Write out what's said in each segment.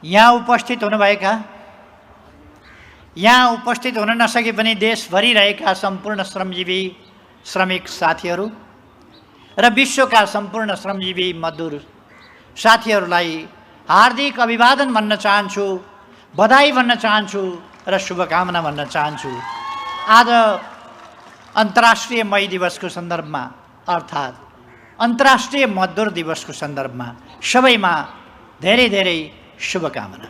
यहाँ उपस्थित हुनुभएका, यहाँ उपस्थित हुन नसके पनि देशभरि रहेका सम्पूर्ण श्रमजीवी श्रमिक साथीहरू र विश्वका सम्पूर्ण श्रमजीवी मजदुर साथीहरूलाई हार्दिक अभिवादन भन्न चाहन्छु, बधाई भन्न चाहन्छु र शुभकामना भन्न चाहन्छु। आज अन्तर्राष्ट्रिय मई दिवसको सन्दर्भमा अर्थात् अन्तर्राष्ट्रिय मजदुर दिवसको सन्दर्भमा सबैमा धेरै धेरै शुभकामना।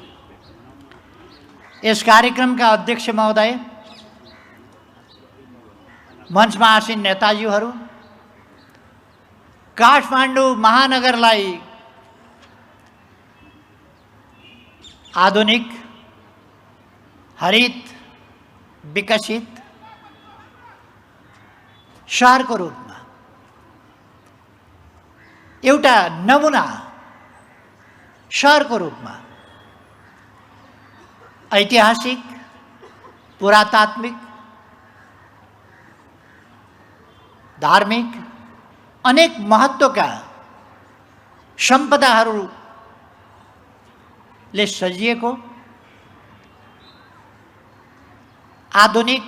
यस कार्यक्रमका अध्यक्ष महोदय, मञ्चमा आसीन नेताजीहरू, काठमाडौँ महानगरलाई आधुनिक, हरित, विकसित शहरको रूपमा एउटा नमुना शहरको रूपमा ऐतिहासिक, पुरातात्विक, धार्मिक अनेक महत्त्वका सम्पदाहरूले सजिएको आधुनिक,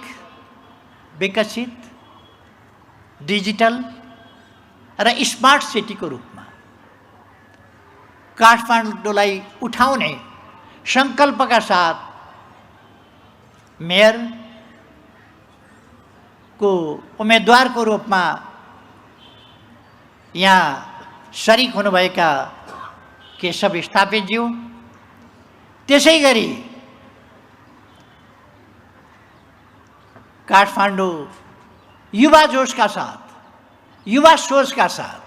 विकसित, डिजिटल र स्मार्ट सिटीको रूपमा काठमाडौँलाई उठाउने सङ्कल्पका साथ मेयरको उम्मेदवारको रूपमा यहाँ शरीक हुनुभएका केशव स्थापितज्यू, त्यसै गरी काठमाडौँ युवा जोशका साथ, युवा सोचका साथ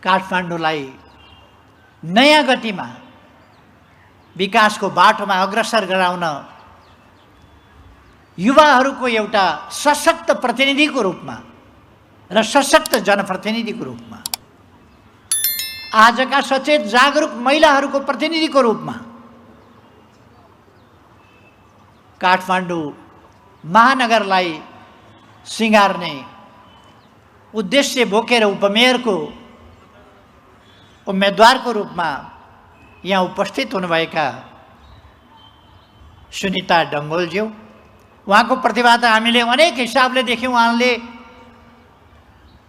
काठमाडौँलाई नयाँ गतिमा विकासको बाटोमा अग्रसर गराउन युवाहरूको एउटा सशक्त प्रतिनिधिको रूपमा र सशक्त जनप्रतिनिधिको रूपमा, आजका सचेत जागरुक महिलाहरूको प्रतिनिधिको रूपमा काठमाडौँ महानगरलाई सिँगार्ने उद्देश्य बोकेर उपमेयरको उम्मेदवारको रूपमा यहाँ उपस्थित हुनुभएका सुनिता डङ्गोलज्यू, उहाँको प्रतिभा त हामीले अनेक हिसाबले देख्यौँ। उहाँले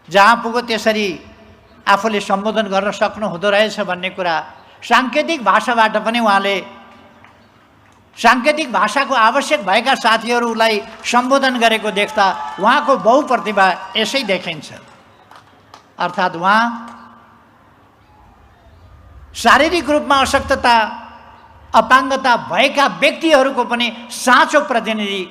जहाँ पुग्यो त्यसरी आफूले सम्बोधन गर्न सक्नु हुँदो रहेछ भन्ने कुरा साङ्केतिक भाषाबाट पनि उहाँले साङ्केतिक भाषाको आवश्यक भएका साथीहरूलाई सम्बोधन गरेको देख्दा उहाँको बहुप्रतिभा यसै देखिन्छ। अर्थात् उहाँ शारीरिक रूपमा अशक्तता, अपाङ्गता भएका व्यक्तिहरूको पनि साँचो प्रतिनिधि,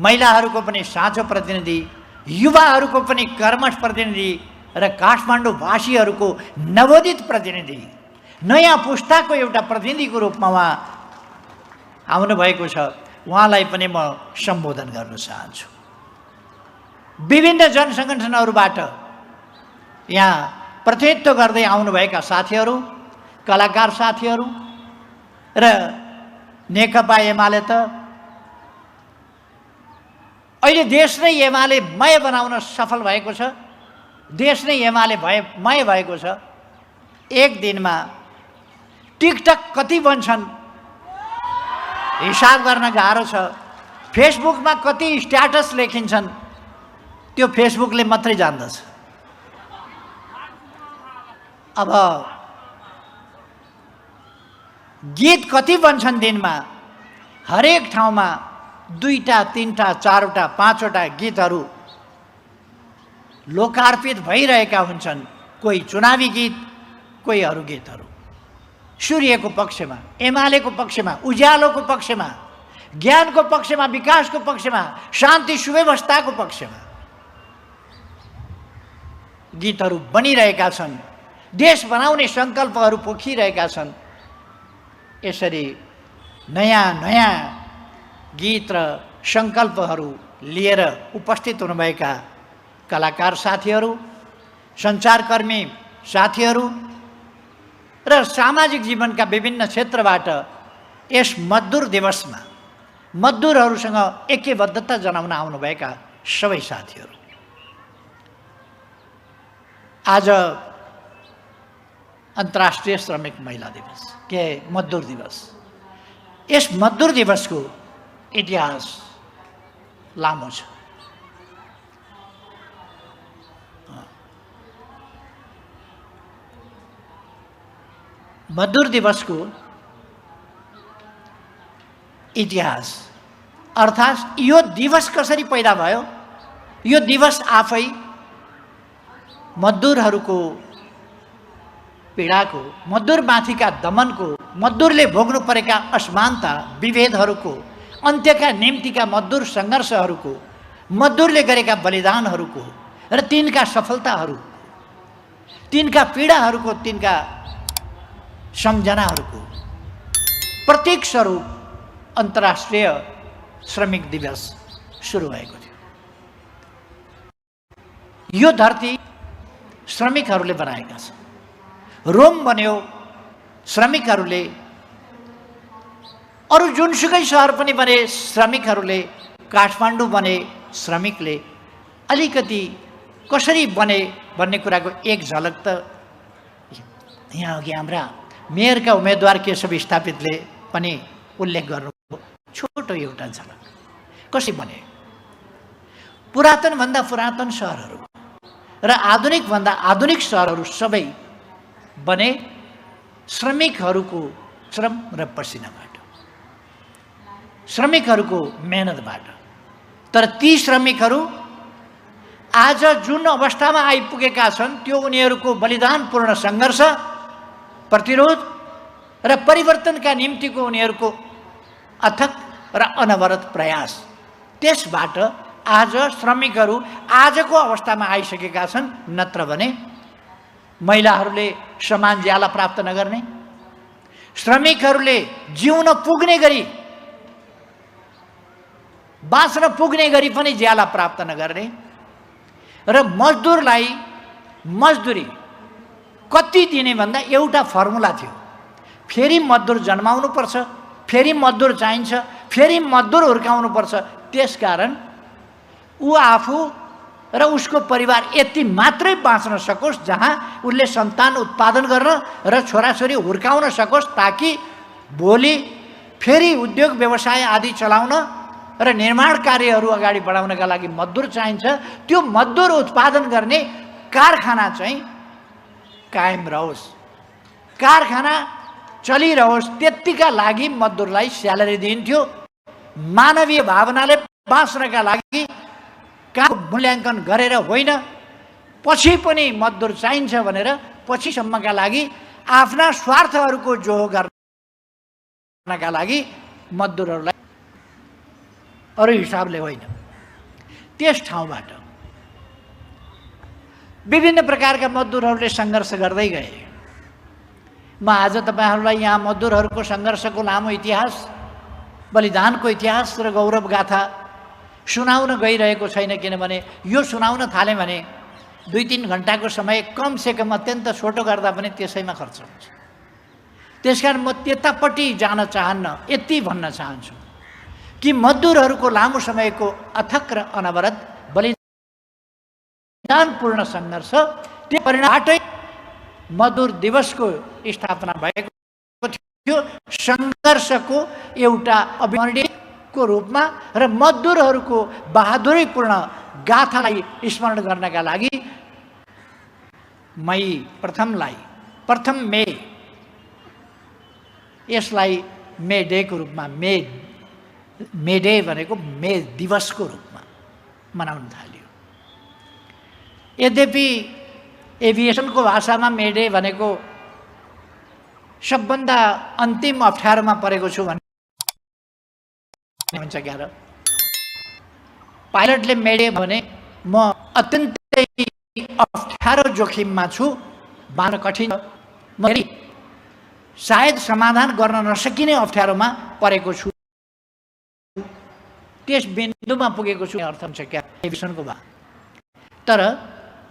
महिलाहरूको पनि साँचो प्रतिनिधि, युवाहरूको पनि कर्मठ प्रतिनिधि र काठमाडौँवासीहरूको नवोदित प्रतिनिधि, नयाँ पुस्ताको एउटा प्रतिनिधिको रूपमा उहाँ आउनुभएको छ। उहाँलाई पनि म सम्बोधन गर्न चाहन्छु। विभिन्न जनसङ्गठनहरूबाट यहाँ प्रतिनिधित्व गर्दै आउनुभएका साथीहरू, कलाकार साथीहरू र नेकपा एमाले त अहिले देश नै एमालेमय बनाउन सफल भएको छ। देश नै एमालेमय भएको छ। एक दिनमा टिकटक कति बन्छन् हिसाब गर्न गाह्रो छ। फेसबुकमा कति स्ट्याटस लेखिन्छन् त्यो फेसबुकले मात्रै जान्दछ। अब गीत कति बन्छन् दिनमा, हरेक ठाउँमा 2टा, 3टा, 4वटा, 5वटा गीतहरू लोकार्पित भइरहेका हुन्छन्। कोही चुनावी गीत, कोही अरू गीतहरू, सूर्यको पक्षमा, एमालेको पक्षमा, उज्यालोको पक्षमा, ज्ञानको पक्षमा, विकासको पक्षमा, शान्ति सुव्यवस्थाको पक्षमा गीतहरू बनिरहेका छन्। देश बनाउने सङ्कल्पहरू पोखिरहेका छन्। यसरी नयाँ नयाँ गीत र सङ्कल्पहरू लिएर उपस्थित हुनुभएका कलाकार साथीहरू, सञ्चारकर्मी साथीहरू र सामाजिक जीवनका विभिन्न क्षेत्रबाट यस मजदुर दिवसमा मजदुरहरूसँग ऐक्यबद्धता जनाउन आउनुभएका सबै साथीहरू, आज अन्तर्राष्ट्रिय श्रमिक महिला दिवस के मजदुर दिवस। यस मजदुर दिवसको इतिहास लामो छ। मजदुर दिवसको इतिहास अर्थात् यो दिवस कसरी पैदा भयो, यो दिवस आफै मजदुरहरूको पीडाको, मजदुरमाथिका दमनको, मजदुरले भोग्नु परेका असमानता विभेदहरूको अन्त्यका निम्तिका मजदुर सङ्घर्षहरूको, मजदुरले गरेका बलिदानहरूको र तिनका सफलताहरू, तिनका पीडाहरूको, तिनका सम्झनाहरूको प्रतीक स्वरूप अन्तर्राष्ट्रिय श्रमिक दिवस सुरु भएको थियो। यो धरती श्रमिकहरूले बनाएका छन्। रोम बन्यो श्रमिकहरूले, अरू जुनसुकै सहर पनि बने श्रमिकहरूले, काठमाडौँ बने श्रमिकले। अलिकति कसरी बने भन्ने कुराको एक झलक त यहाँ अघि हाम्रा मेयरका उम्मेदवार केशव स्थापितले पनि उल्लेख गर्नुभयो। छोटो एउटा झलक कसरी बने। पुरातनभन्दा पुरातन सहरहरू र आधुनिकभन्दा आधुनिक सहरहरू सबै बने श्रमिकहरूको श्रम र पसिनाबाट, श्रमिकहरूको मेहनतबाट। तर ती श्रमिकहरू आज जुन अवस्थामा आइपुगेका छन् त्यो उनीहरूको बलिदानपूर्ण सङ्घर्ष, प्रतिरोध र परिवर्तनका निम्तिको उनीहरूको अथक र अनवरत प्रयास। त्यसबाट आज श्रमिकहरू आजको अवस्थामा आइसकेका छन्। नत्र भने महिलाहरूले समान ज्याला प्राप्त नगर्ने, श्रमिकहरूले जिउन पुग्ने गरी, बाँच्न पुग्ने गरी पनि ज्याला प्राप्त नगर्ने र मजदुरलाई मजदुरी कति दिने भन्दा एउटा फर्मुला थियो। फेरि मजदुर जन्माउनु पर्छ, फेरि मजदुर चाहिन्छ, फेरि मजदुर हुर्काउनुपर्छ। त्यसकारण ऊ आफू र उसको परिवार यति मात्रै बाँच्न सकोस् जहाँ उसले सन्तान उत्पादन गर्न र छोराछोरी हुर्काउन सकोस्, ताकि भोलि फेरि उद्योग व्यवसाय आदि चलाउन र निर्माण कार्यहरू अगाडि बढाउनका लागि मजदुर चाहिन्छ। त्यो मजदुर उत्पादन गर्ने कारखाना चाहिँ कायम रहोस्, कारखाना चलिरहोस्, त्यतिका लागि मजदुरलाई स्यालेरी दिन्थ्यो। मानवीय भावनाले बाँच्नका लागि काम मूल्याङ्कन गरेर होइन, पछि पनि मजदुर चाहिन्छ भनेर पछिसम्मका लागि आफ्ना स्वार्थहरूको जोहो गर्नका लागि मजदुरहरूलाई अरू हिसाबले होइन। त्यस ठाउँबाट विभिन्न प्रकारका मजदुरहरूले सङ्घर्ष गर्दै गए। म आज तपाईँहरूलाई यहाँ मजदुरहरूको सङ्घर्षको लामो इतिहास, बलिदानको इतिहास र गौरव गाथा सुनाउन गइरहेको छैन। किनभने यो सुनाउन थालेँ भने 2-3 घन्टाको समय कमसेकम अत्यन्त छोटो गर्दा पनि त्यसैमा खर्च हुन्छ। त्यसकारण म त्यतापट्टि जान चाहन्न। यति भन्न चाहन्छु कि मजदुरहरूको लामो समयको अथक र अनवरत बलिदानपूर्ण सङ्घर्ष, त्यो परिणामबाटै मजदुर दिवसको स्थापना भएको थियो। सङ्घर्षको एउटा अभिवर्णीको रूपमा र मजदुरहरूको बहादुरीपूर्ण गाथालाई स्मरण गर्नका लागि प्रथम मे यसलाई मे डेको रूपमा, मे डे भनेको मे दिवसको रूपमा मनाउन थालियो। यद्यपि एभिएसनको भाषामा मे डे भनेको सबभन्दा अन्तिम अप्ठ्यारोमा परेको छु भन्ने हुन्छ क्या र। पाइलटले मे डे भने म अत्यन्तै अप्ठ्यारो जोखिममा छु, बाँड्न कठिन, म सायद समाधान गर्न नसकिने अप्ठ्यारोमा परेको छु, त्यस बिन्दुमा पुगेको छु अर्थ हुन्छ क्या एभिएसनको भाषा। तर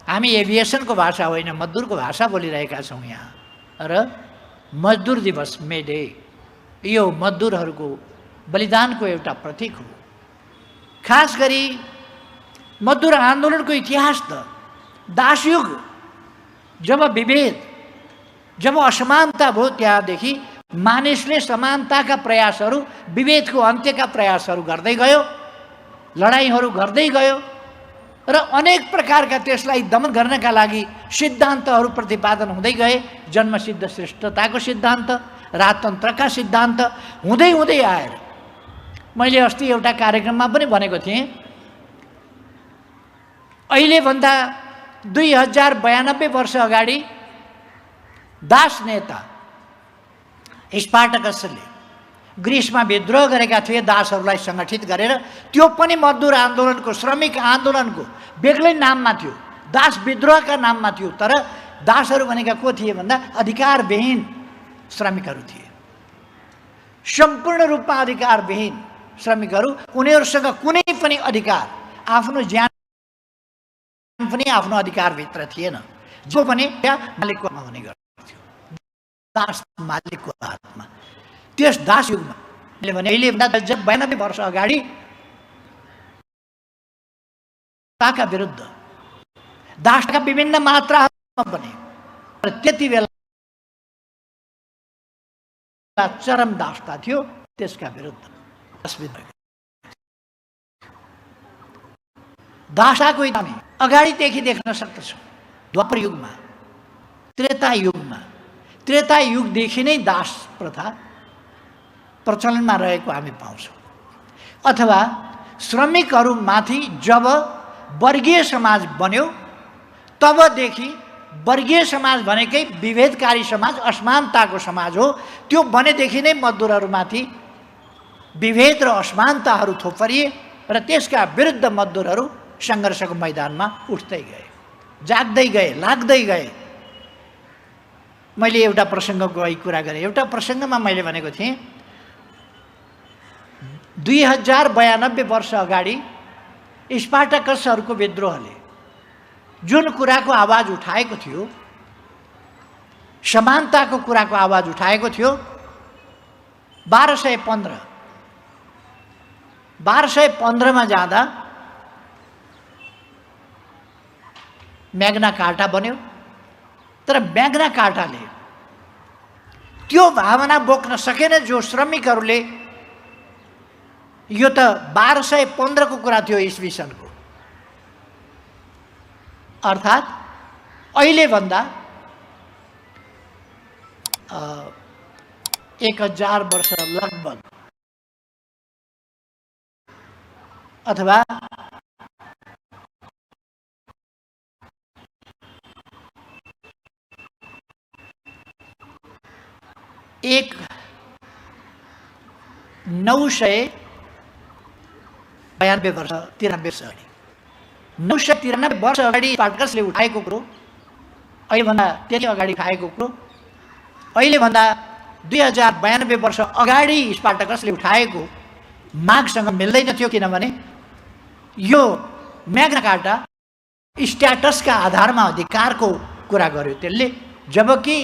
हामी एभिएसनको भाषा होइन, मजदुरको भाषा बोलिरहेका छौँ यहाँ। र मजदुर दिवस मे डे यो मजदुरहरूको बलिदानको एउटा प्रतीक हो। खास गरी मजदुर आन्दोलनको इतिहास त दासयुग, जब विभेद जब असमानता भयो त्यहाँदेखि मानिसले समानताका प्रयासहरू, विभेदको अन्त्यका प्रयासहरू गर्दै गयो, लडाइँहरू गर्दै गयो र अनेक प्रकारका त्यसलाई दमन गर्नका लागि सिद्धान्तहरू प्रतिपादन हुँदै गए। जन्मसिद्ध श्रेष्ठताको सिद्धान्त, राजतन्त्रका सिद्धान्त हुँदै हुँदै आएर मैले अस्ति एउटा कार्यक्रममा पनि भनेको थिएँ, अहिलेभन्दा 2092 वर्ष अगाडि दास नेता स्पार्टकसले ग्रिसमा विद्रोह गरेका थिए दासहरूलाई सङ्गठित गरेर। त्यो पनि मजदुर आन्दोलनको, श्रमिक आन्दोलनको बेग्लै नाममा थियो, दास विद्रोहका नाममा थियो। तर दासहरू भनेका को थिए भन्दा अधिकारविहीन श्रमिकहरू थिए, सम्पूर्ण रूपमा अधिकारविहीन श्रमिकहरू। उनीहरूसँग कुनै पनि अधिकार, आफ्नो ज्यान पनि आफ्नो अधिकारभित्र थिएन, जो पनि मालिकको हातमा हुने गर्थ्यो, दास मालिकको हातमा। त्यस दास युगमा मैले भने अहिलेभन्दा 92 वर्ष अगाडि दासका विरुद्ध, दासका विभिन्न मात्राहरूमा पनि त्यति बेला चरम दासता थियो, त्यसका विरुद्ध दासताको हामी अगाडिदेखि देख्न सक्दछौँ। द्वापर युगमा, त्रेता युगमा, त्रेता युगदेखि नै दास प्रथा प्रचलनमा रहेको हामी पाउँछौँ। अथवा श्रमिकहरूमाथि जब वर्गीय समाज बन्यो तबदेखि, वर्गीय समाज भनेकै विभेदकारी समाज, असमानताको समाज हो, त्यो बनेदेखि नै मजदुरहरूमाथि विभेद र असमानताहरू थोपरिए र त्यसका विरुद्ध मजदुरहरू सङ्घर्षको मैदानमा उठ्दै गए, जाग्दै गए, लाग्दै गए। मैले एउटा प्रसङ्गको कुरा गरेँ। एउटा प्रसङ्गमा मैले भनेको थिएँ 2092 वर्ष अगाडि स्पार्टकसहरूको विद्रोहले जुन कुराको आवाज उठाएको थियो, समानताको कुराको आवाज उठाएको थियो, 1215 जाँदा म्याग्ना कार्टा बन्यो। तर म्याग्ना कार्टाले त्यो भावना बोक्न सकेन जो श्रमिकहरूले, यो त 1215 को कुरा थियो इस्वी सनको, अर्थात् अहिलेभन्दा 1000 वर्ष लगभग, अथवा एक 992 वर्ष, 93 वर्ष अगाडि, 993 वर्ष अगाडि स्पार्टकसले उठाएको कुरो, अहिलेभन्दा त्यति अगाडि उठाएको कुरो, अहिलेभन्दा 2092 वर्ष अगाडि स्पार्टकसले उठाएको मागसँग मिल्दैन थियो। किनभने यो म्याग्ना कार्टा स्ट्याटसका आधारमा अधिकारको कुरा गर्यो त्यसले, जबकि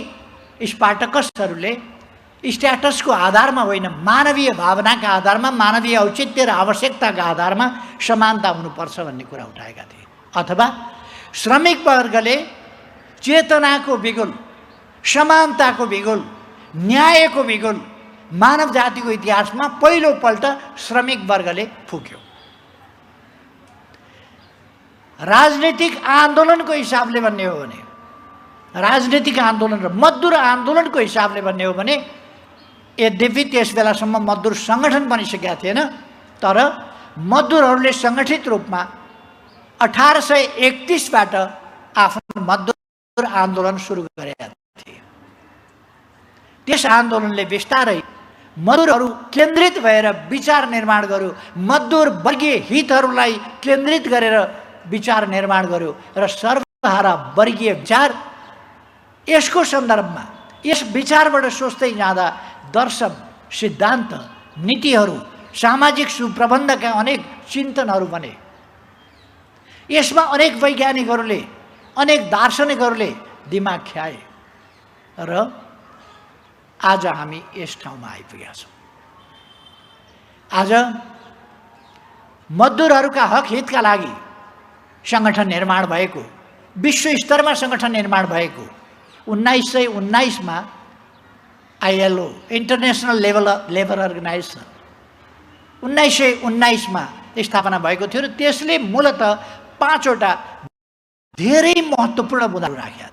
स्पार्टकसहरूले स्ट्याटसको आधारमा होइन, मानवीय भावनाका आधारमा, मानवीय औचित्य र आवश्यकताका आधारमा समानता हुनुपर्छ भन्ने कुरा उठाएका थिए। अथवा श्रमिक वर्गले चेतनाको बिगुल, समानताको बिगुल, न्यायको बिगुल मानव जातिको इतिहासमा पहिलोपल्ट श्रमिक वर्गले फुक्यो। राजनीतिक आन्दोलनको हिसाबले भन्ने हो भने, राजनीतिक आन्दोलन र मजदुर आन्दोलनको हिसाबले भन्ने हो भने, यद्यपि त्यस बेलासम्म मजदुर सङ्गठन बनिसकेका थिएन, तर मजदुरहरूले सङ्गठित रूपमा 1831बाट आफ्नो मजदुर आन्दोलन सुरु गरेका थिए। त्यस आन्दोलनले बिस्तारै मजदुरहरू केन्द्रित भएर विचार निर्माण गर्यो, मजदुर वर्गीय हितहरूलाई केन्द्रित गरेर विचार निर्माण गर्यो र सर्वहारा वर्गीय विचार, यसको सन्दर्भमा, यस विचारबाट सोच्दै जाँदा दर्शन, सिद्धान्त, नीतिहरू, सामाजिक सुप्रबन्धका अनेक चिन्तनहरू बने। यसमा अनेक वैज्ञानिकहरूले, अनेक दार्शनिकहरूले दिमाग ख्याए र आज हामी यस ठाउँमा आइपुगेका छौँ। आज मजदुरहरूका हक हितका लागि सङ्गठन निर्माण भएको, विश्व स्तरमा सङ्गठन निर्माण भएको, 1919 मा ILO इन्टरनेसनल लेबर अर्गनाइजेसन 1919 मा स्थापना भएको थियो र त्यसले मूलतः 5 वटा धेरै महत्त्वपूर्ण मुद्दाहरू राख्या।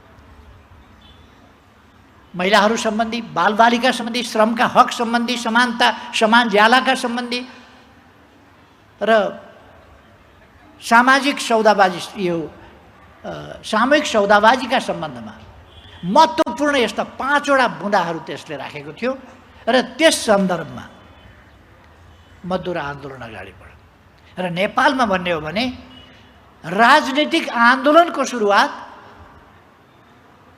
महिलाहरू सम्बन्धी, बालबालिका सम्बन्धी, श्रमका हक सम्बन्धी, समानता, समान ज्यालाका सम्बन्धी र सामाजिक सौदाबाजी सामूहिक सौदाबाजीका सम्बन्धमा महत्त्वपूर्ण यस्ता 5 वटा बुँदाहरू त्यसले राखेको थियो र त्यस सन्दर्भमा मजदुर आन्दोलन अगाडि बढ्यो। र नेपालमा भन्ने हो भने राजनीतिक आन्दोलनको सुरुवात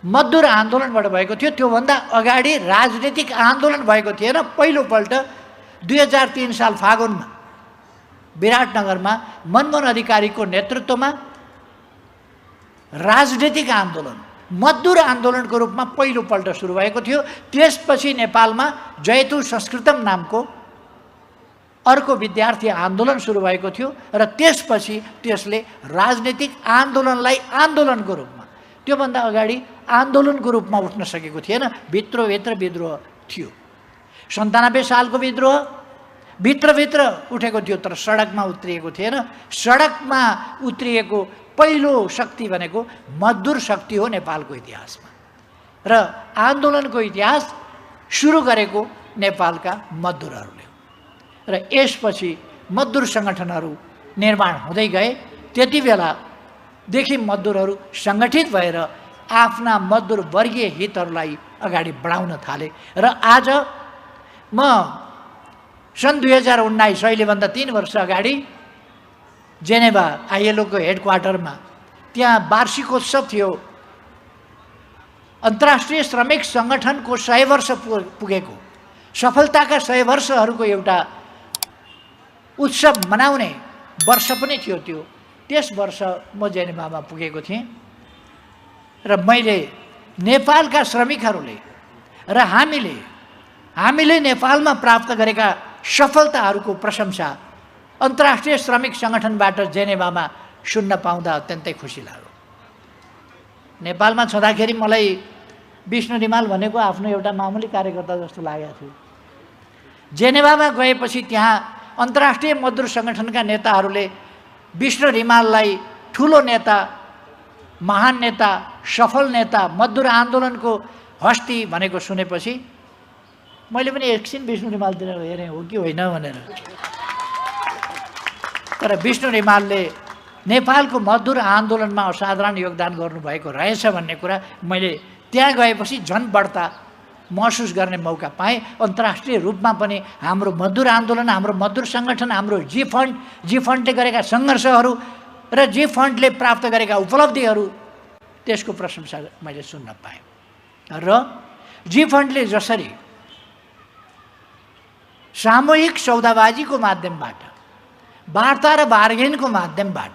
मजदुर आन्दोलनबाट भएको थियो। त्योभन्दा अगाडि राजनीतिक आन्दोलन भएको थिएन। पहिलोपल्ट 2003 साल फागुनमा विराटनगरमा मनमोहन अधिकारीको नेतृत्वमा राजनीतिक आन्दोलन मजदुर आन्दोलनको रूपमा पहिलोपल्ट सुरु भएको थियो। त्यसपछि नेपालमा जयतु संस्कृतम नामको अर्को विद्यार्थी आन्दोलन सुरु भएको थियो र त्यसपछि त्यसले राजनीतिक आन्दोलनलाई आन्दोलनको रूपमा, त्योभन्दा अगाडि आन्दोलनको रूपमा उठ्न सकेको थिएन। भित्रभित्र विद्रोह थियो। 97 सालको विद्रोह भित्रभित्र उठेको थियो तर सडकमा उत्रिएको थिएन। सडकमा उत्रिएको पहिलो शक्ति भनेको मजदुर शक्ति हो नेपालको इतिहासमा र आन्दोलनको इतिहास सुरु गरेको नेपालका मजदुरहरूले र यसपछि मजदुर सङ्गठनहरू निर्माण हुँदै गए। त्यति बेलादेखि मजदुरहरू सङ्गठित भएर आफ्ना मजदुर वर्गीय हितहरूलाई अगाडि बढाउन थाले र आज म सन् 2019 अहिलेभन्दा 3 वर्ष अगाडि जेनेभा ILO को हेडक्वार्टरमा त्यहाँ वार्षिकोत्सव थियो। अन्तर्राष्ट्रिय श्रमिक सङ्गठनको 100 वर्ष पुगेको सफलताका 100 वर्षहरूको एउटा उत्सव मनाउने वर्ष पनि थियो। त्यस वर्ष म जेनेभामा पुगेको थिएँ र मैले नेपालका श्रमिकहरूले र हामीले नेपालमा प्राप्त गरेका सफलताहरूको प्रशंसा अन्तर्राष्ट्रिय श्रमिक सङ्गठनबाट जेनेभामा सुन्न पाउँदा अत्यन्तै खुसी लाग्यो। नेपालमा छँदाखेरि मलाई विष्णु रिमाल भनेको आफ्नो एउटा मामुली कार्यकर्ता जस्तो लागेको थियो। जेनेभामा गएपछि त्यहाँ अन्तर्राष्ट्रिय मजदुर सङ्गठनका नेताहरूले विष्णु रिमाललाई ठुलो नेता, महान नेता, सफल नेता, मजदुर आन्दोलनको हस्ती भनेको सुनेपछि मैले पनि एकछिन विष्णु रिमालतिर हेरेँ हो कि होइन भनेर। तर विष्णु रिमालले नेपालको मजदुर आन्दोलनमा असाधारण योगदान गर्नुभएको रहेछ भन्ने कुरा मैले त्यहाँ गएपछि झन् बढ्ता महसुस गर्ने मौका पाएँ। अन्तर्राष्ट्रिय रूपमा पनि हाम्रो मजदुर आन्दोलन, हाम्रो मजदुर सङ्गठन, हाम्रो जी फन्डले गरेका सङ्घर्षहरू र जी फन्डले प्राप्त गरेका उपलब्धिहरू त्यसको प्रशंसा मैले सुन्न पाएँ। र जी फन्डले जसरी सामूहिक सौदाबाजीको माध्यमबाट, वार्ता र बार्गेनको माध्यमबाट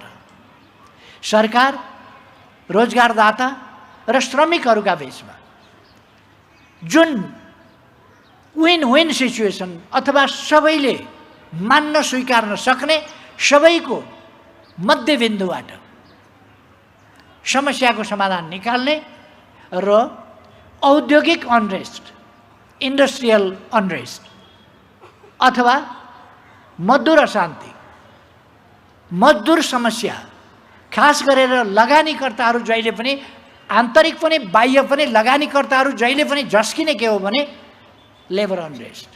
सरकार, रोजगारदाता र श्रमिकहरूका बीचमा जुन विन सिचुएसन अथवा सबैले मान्न स्वीकार्न सक्ने, सबैको मध्यबिन्दुबाट समस्याको समाधान निकाल्ने र औद्योगिक अनरेस्ट, इन्डस्ट्रियल अनरेस्ट अथवा मजदुर अशान्ति, मजदुर समस्या, खास गरेर लगानीकर्ताहरू जहिले पनि, आन्तरिक पनि बाह्य पनि, लगानीकर्ताहरू जहिले पनि झस्किने के हो भने लेबर अनरेस्ट।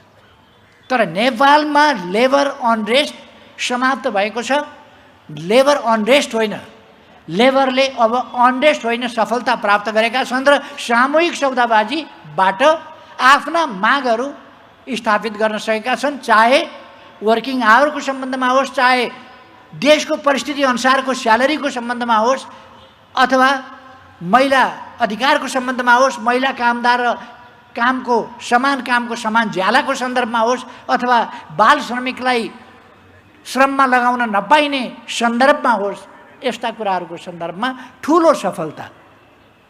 तर नेपालमा लेबर अनरेस्ट समाप्त भएको छ। लेबर अनरेस्ट होइन, लेबरले अब अनरेस्ट होइन सफलता प्राप्त गरेका छन् र सामूहिक सौदाबाजीबाट आफ्ना मागहरू स्थापित गर्न सकेका छन्। चाहे वर्किङ आवरको सम्बन्धमा होस्, चाहे देशको परिस्थिति अनुसारको स्यालेरीको सम्बन्धमा होस्, अथवा महिला अधिकारको सम्बन्धमा होस्, महिला कामदार र कामको समान ज्यालाको सन्दर्भमा होस्, अथवा बाल श्रमिकलाई श्रममा लगाउन नपाइने सन्दर्भमा होस्, यस्ता कुराहरूको सन्दर्भमा ठुलो सफलता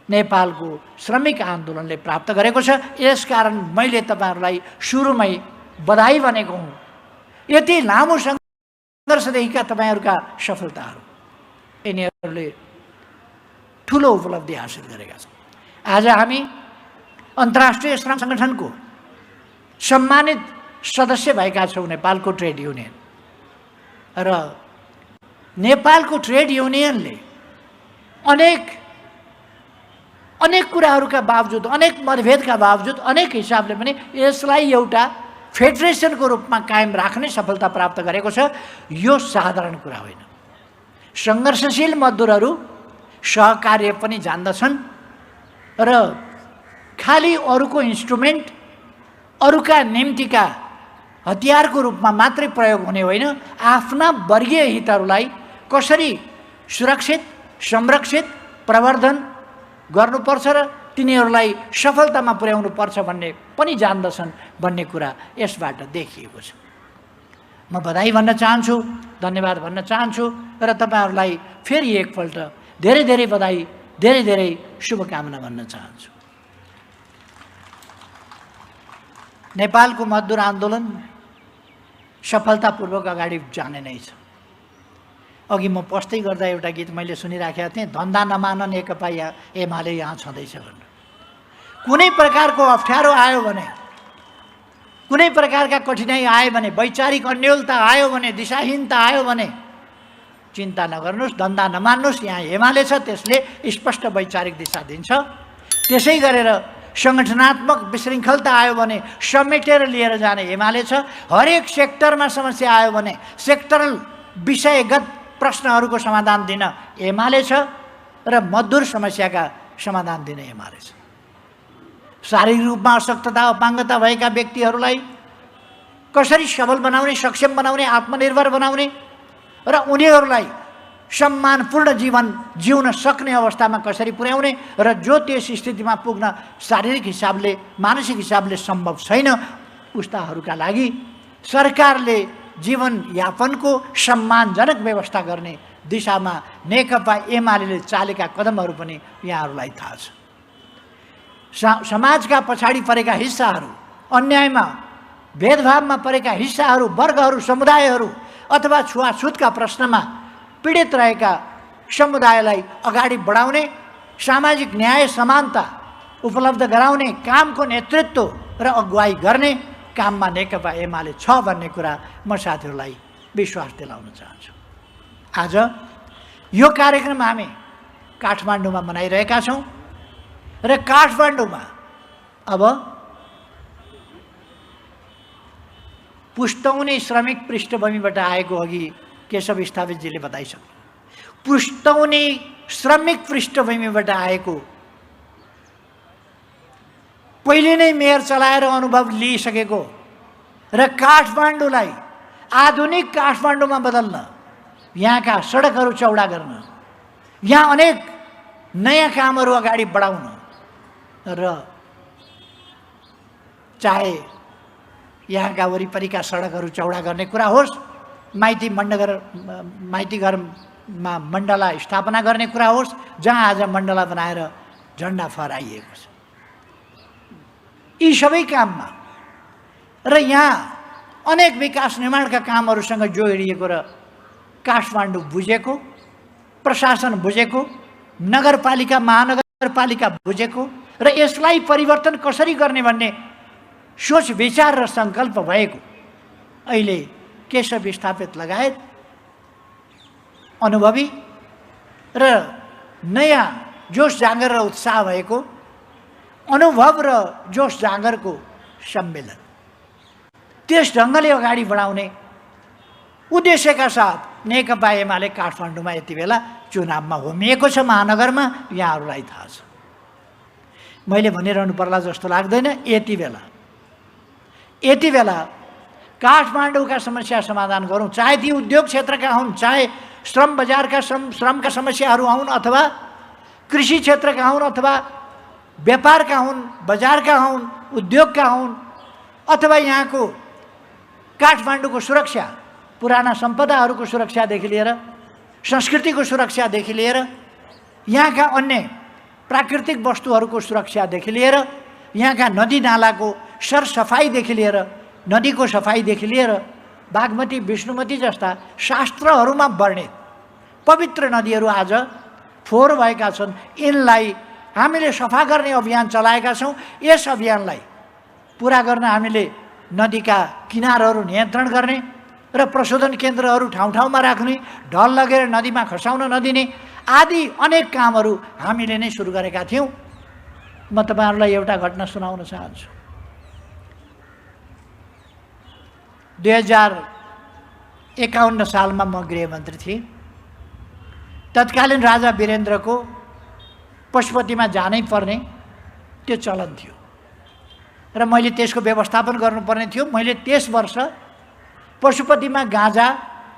नेपालको श्रमिक आन्दोलनले प्राप्त गरेको छ। यसकारण मैले तपाईँहरूलाई सुरुमै बधाई भनेको हुँ। यति लामो सङ्घर्षदेखिका तपाईँहरूका सफलताहरू, यिनीहरूले ठुलो उपलब्धि हासिल गरेका छन्। आज हामी अन्तर्राष्ट्रिय श्रम सङ्गठनको सम्मानित सदस्य भएका छौँ नेपालको ट्रेड युनियन। र नेपालको ट्रेड युनियनले अनेक कुराहरूका बावजुद, अनेक मतभेदका बावजुद, अनेक हिसाबले पनि यसलाई एउटा फेडरेसनको रूपमा कायम राख्ने सफलता प्राप्त गरेको छ। यो साधारण कुरा होइन। सङ्घर्षशील मजदुरहरू सहकार्य पनि जान्दछन् र खालि अरूको इन्स्ट्रुमेन्ट, अरूका निम्तिका हतियारको रूपमा मात्रै प्रयोग हुने होइन, आफ्ना वर्गीय हितहरूलाई कसरी सुरक्षित, संरक्षित, प्रवर्धन गर्नुपर्छ र तिनीहरूलाई सफलतामा पुर्याउनु पर्छ भन्ने पनि जान्दछन् भन्ने कुरा यसबाट देखिएको छ। म बधाई भन्न चाहन्छु, धन्यवाद भन्न चाहन्छु र तपाईँहरूलाई फेरि एकपल्ट धेरै धेरै बधाई, धेरै धेरै शुभकामना भन्न चाहन्छु। नेपालको मजदुर आन्दोलन सफलतापूर्वक अगाडि जाने नै छ। अघि म पस्दै गर्दा एउटा गीत मैले सुनिराखेका थिएँ, धन्दा नमान नेकपा एमाले यहाँ छँदैछ भनेर। कुनै प्रकारको अप्ठ्यारो आयो भने, कुनै प्रकारका कठिनाइ आयो भने, वैचारिक अन्योलता आयो भने, दिशाहीनता आयो भने चिन्ता नगर्नुहोस्, धन्दा नमान्नुहोस्। यहाँ एमाले छ, त्यसले स्पष्ट वैचारिक दिशा दिन्छ। त्यसै गरेर सङ्गठनात्मक विशृङ्खलता आयो भने समेटेर लिएर जाने एमाले छ। हरेक सेक्टरमा समस्या आयो भने सेक्टरल विषयगत प्रश्नहरूको समाधान दिन एमाले छ र मजदुर समस्याका समाधान दिन एमाले छ। शारीरिक रूपमा अशक्तता, अपाङ्गता भएका व्यक्तिहरूलाई कसरी सबल बनाउने, सक्षम बनाउने, आत्मनिर्भर बनाउने र उनीहरूलाई सम्मानपूर्ण जीवन जिउन सक्ने अवस्थामा कसरी पुर्याउने र जो त्यस स्थितिमा पुग्न शारीरिक हिसाबले, मानसिक हिसाबले सम्भव छैन, उस्ताहरूका लागि सरकारले जीवनयापनको सम्मानजनक व्यवस्था गर्ने दिशामा नेकपा एमाले चालेका कदमहरू पनि यहाँहरूलाई थाहा छ। समाजका पछाडि परेका हिस्साहरू, अन्यायमा भेदभावमा परेका हिस्साहरू, वर्गहरू, समुदायहरू अथवा छुवाछुतका प्रश्नमा पीडित रहेका समुदायलाई अगाडि बढाउने, सामाजिक न्याय समानता उपलब्ध गराउने कामको नेतृत्व र अगुवाई गर्ने काममा नेकपा एमाले छ भन्ने कुरा म साथीहरूलाई विश्वास दिलाउन चाहन्छु। आज यो कार्यक्रम हामी काठमाडौँमा मनाइरहेका छौँ र काठमाडौँमा अब पुस्तौनी श्रमिक पृष्ठभूमिबाट आएको, अघि केशव स्थापितजीले बताइसक्नु, पुस्तौनी श्रमिक पृष्ठभूमिबाट आएको, पहिले नै मेयर चलाएर अनुभव लिइसकेको र काठमाडौँलाई आधुनिक काठमाडौँमा बदल्न, यहाँका सडकहरू चौडा गर्न, यहाँ अनेक नयाँ कामहरू अगाडि बढाउन र चाहे यहाँका वरिपरिका सडकहरू चौडा गर्ने कुरा होस्, माइती घरमा मण्डला स्थापना गर्ने कुरा होस्, जहाँ आज मण्डला बनाएर झन्डा फहराइएको छ, यी सबै काममा र यहाँ अनेक विकास निर्माणका कामहरूसँग जोडिएको र काठमाडौँ बुझेको, प्रशासन बुझेको, नगरपालिका, महानगरपालिका बुझेको र यसलाई परिवर्तन कसरी गर्ने भन्ने सोच विचार र सङ्कल्प भएको अहिले केशव स्थापित लगायत अनुभवी र नयाँ जोस जाँगर र उत्साह भएको अनुभव र जोस जाँगरको सम्मेलन, त्यस ढङ्गले अगाडि बढाउने उद्देश्यका साथ नेकपा एमाले काठमाडौँमा यति बेला चुनावमा होमिएको छ। महानगरमा यहाँहरूलाई थाहा छ, मैले भनिरहनु पर्ला जस्तो लाग्दैन। यति बेला काठमाडौँका समस्या समाधान गरौँ, चाहे ती उद्योग क्षेत्रका हुन्, चाहे श्रम बजारका श्रमका समस्याहरू हुन्, अथवा कृषि क्षेत्रका हुन्, अथवा व्यापारका हुन्, बजारका हुन्, उद्योगका हुन्, अथवा यहाँको काठमाडौँको सुरक्षा, पुराना सम्पदाहरूको सुरक्षादेखि लिएर संस्कृतिको सुरक्षादेखि लिएर यहाँका अन्य प्राकृतिक वस्तुहरूको सुरक्षादेखि लिएर यहाँका नदी नालाको सरसफाइदेखि लिएर, नदीको सफाइदेखि लिएर बागमती, विष्णुमती जस्ता शास्त्रहरूमा वर्णित पवित्र नदीहरू आज फोहोर भएका छन्। यिनलाई हामीले सफा गर्ने अभियान चलाएका छौँ। यस अभियानलाई पुरा गर्न हामीले नदीका किनारहरू नियन्त्रण गर्ने र प्रशोधन केन्द्रहरू ठाउँ ठाउँमा राख्ने, ढल लगेर नदीमा खसाउन नदिने आदि अनेक कामहरू हामीले नै सुरु गरेका थियौँ। म तपाईँहरूलाई एउटा घटना सुनाउन चाहन्छु। 2051 सालमा म गृहमन्त्री थिएँ। तत्कालीन राजा वीरेन्द्रको पशुपतिमा जानै पर्ने त्यो चलन थियो र मैले त्यसको व्यवस्थापन गर्नुपर्ने थियो। मैले त्यस वर्ष पशुपतिमा गाँजा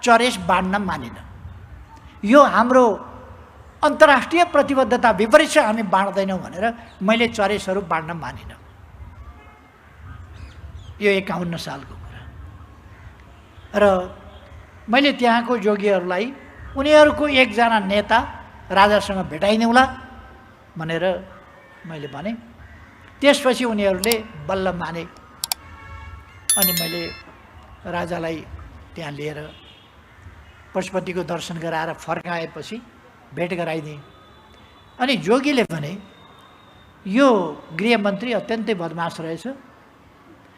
चरेस बाँड्न मानिनँ। यो हाम्रो अन्तर्राष्ट्रिय प्रतिबद्धता विपरीत छ, हामी बाँड्दैनौँ भनेर मैले चरेसहरू बाँड्न मानिनँ। यो 51 सालको कुरा। र मैले त्यहाँको जोगीहरूलाई उनीहरूको एकजना नेता राजासँग भेटाइदिउँला भनेर मैले भने। त्यसपछि उनीहरूले बल्ल माने अनि मैले राजालाई त्यहाँ लिएर पशुपतिको दर्शन गराएर फर्काएपछि भेट गराइदिएँ। अनि जोगीले भने यो गृहमन्त्री अत्यन्तै बदमास रहेछ,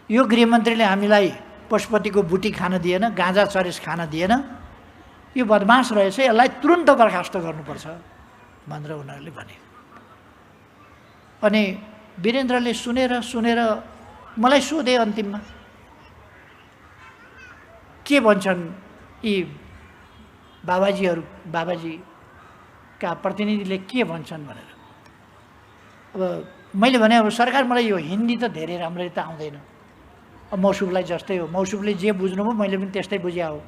यो गृहमन्त्रीले हामीलाई पशुपतिको बुटी खान दिएन, गाँजा चरेस खान दिएन, यो बदमास रहेछ, यसलाई तुरुन्त बर्खास्त गर्नुपर्छ भनेर उनीहरूले भने। अनि वीरेन्द्रले सुनेर मलाई सोधे अन्तिममा के भन्छन् यी बाबाजीका प्रतिनिधिले के भन्छन् भनेर। अब मैले भने अब सरकार मलाई यो हिन्दी त धेरै राम्ररी त आउँदैन, अब मौसुफलाई जस्तै हो, मौसुफले जे बुझ्नुभयो मैले पनि त्यस्तै बुझ्या हो।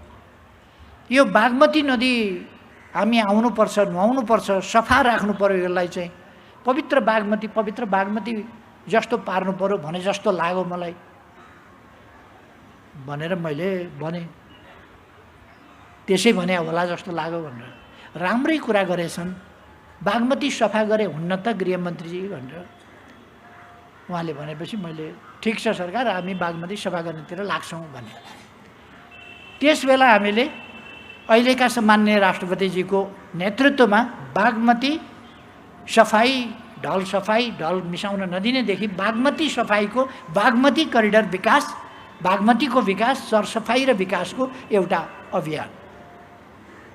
यो बागमती नदी हामी आउनुपर्छ, नुहाउनुपर्छ, सफा राख्नु पर्यो, यसलाई चाहिँ पवित्र बागमती जस्तो पार्नु पर्यो भने जस्तो लाग्यो मलाई भनेर मैले भने। त्यसै भने होला जस्तो लाग्यो भनेर। राम्रै कुरा गरेछन्, बागमती सफा गरे हुन्न त गृहमन्त्रीजी भनेर उहाँले भनेपछि मैले ठिक छ सरकार, हामी बागमती सफा गर्नेतिर लाग्छौँ भने। त्यस बेला हामीले अहिलेका सम्माननीय राष्ट्रपतिजीको नेतृत्वमा बागमती सफाई, ढल मिसाउन नदिनेदेखि बागमती सफाईको, बागमती करिडर विकास, बागमतीको विकास, सरसफाई र विकासको एउटा अभियान,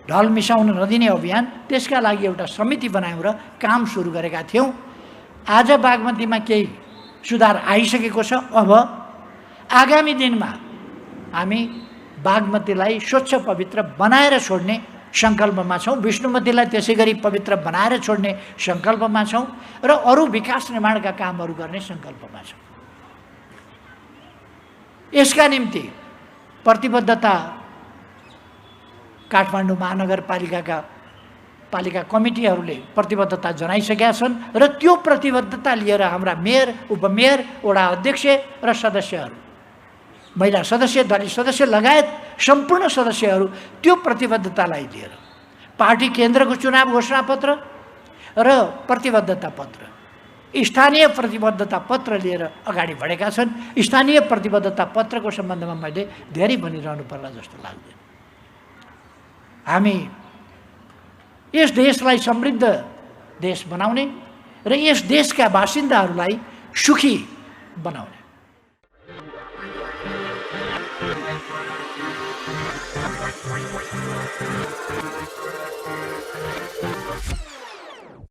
ढल मिसाउन नदिने अभियान, त्यसका लागि एउटा समिति बनायौँ र काम सुरु गरेका थियौँ। आज बागमतीमा केही सुधार आइसकेको छ। अब आगामी दिनमा हामी बागमतीलाई स्वच्छ पवित्र बनाएर छोड्ने सङ्कल्पमा छौँ, विष्णुमतीलाई त्यसै गरी पवित्र बनाएर छोड्ने सङ्कल्पमा छौँ र अरू विकास निर्माणका कामहरू गर्ने सङ्कल्पमा छौँ। यसका निम्ति प्रतिबद्धता काठमाडौँ महानगरपालिका कमिटीहरूले प्रतिबद्धता जनाइसकेका छन् र त्यो प्रतिबद्धता लिएर हाम्रा मेयर, उपमेयर, वडा अध्यक्ष र सदस्यहरू, महिला सदस्य, दलित सदस्य लगायत सम्पूर्ण सदस्यहरू त्यो प्रतिबद्धतालाई लिएर पार्टी केन्द्रको चुनाव घोषणापत्र र प्रतिबद्धता पत्र, स्थानीय प्रतिबद्धता पत्र लिएर अगाडि बढेका छन्। स्थानीय प्रतिबद्धता पत्रको सम्बन्धमा मैले धेरै भनिरहनु पर्ला जस्तो लाग्दैन। हामी यस देशलाई समृद्ध देश बनाउने र यस देशका बासिन्दाहरूलाई सुखी बनाउने।